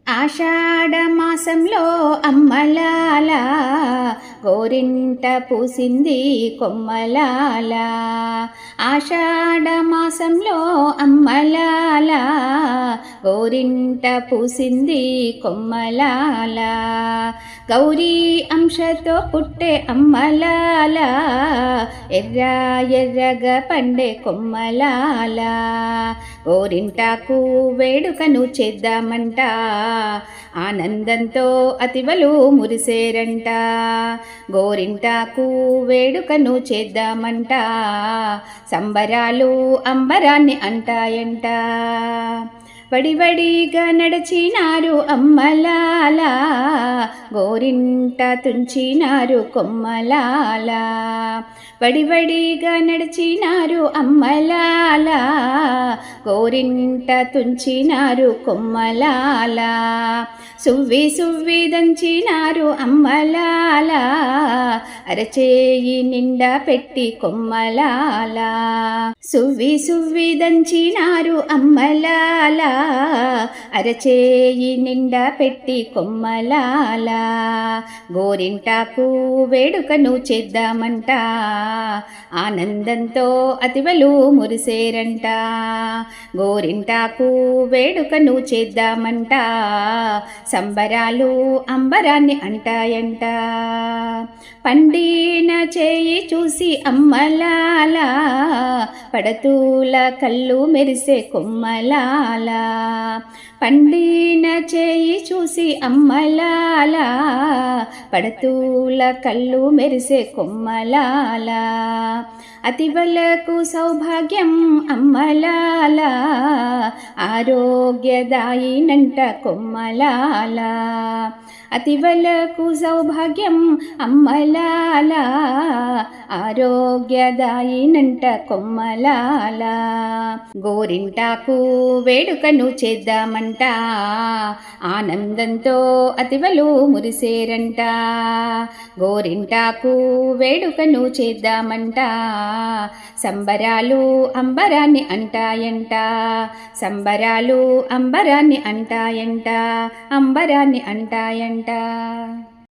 ఆషాఢమాసంలో అమ్మలాల గోరింట పూసింది కొమ్మలాల. ఆషాఢమాసంలో అమ్మలాల గోరింట పూసింది కొమ్మలాల. గౌరీ అంశతో పుట్టే అమ్మలాల ఎర్ర ఎర్రగా పండే కొమ్మలాల. గోరింటాకు వేడుకను చేద్దామంట, ఆనందంతో అతివలు మురిసేరంట. గోరింటాకు వేడుకను చేద్దామంట, సంబరాలు అంబరాన్ని అంటాయంట. వడివడిగా నడిచినారు అమ్మలాల గోరింట తుంచినారు కొమ్మలాల. వడివడిగా నడిచినారు అమ్మలాల గోరింట తుంచినారు కొమ్మలాల. సువ్వి సువ్వి దంచినారు అమ్మలాల అరచేయి నిండా పెట్టి కొమ్మలాల. సువ్వి సువ్వి దంచినారు అమ్మలాల అరచేయి నిండా పెట్టి కొమ్మలాల. గోరింటాకు వేడుకను చేద్దామంట, ఆనందంతో అతివలు మురిసేరంట. గోరింటాకు వేడుకను చేద్దామంట, సంబరాలు అంబరాన్ని అంటాయంట. పండిన చేయి చూసి అమ్మలాల పడతూల కళ్ళు మెరిసే కొమ్మలాల. పండిన చేయి చూసి అమ్మలాల పడతూల కళ్ళు మెరిసే కొమ్మలాల. అతివలకు సౌభాగ్యం అమ్మలాల ఆరోగ్యదాయినంట కొమ్మలాల. అతివలకు సౌభాగ్యం అమ్మలాల ఆరోగ్యదాయినంట కొమ్మలాల. గోరింటాకు వేడుకను చేద్దామంట, ఆనందంతో అతివలు మురిసేరంట. గోరింటాకు వేడుకను చేద్దామంట, సంబరాలు అంబరాన్ని అంటాయంట. సంబరాలు అంబరాన్ని అంటాయంట, అంబరాన్ని అంటాయంట.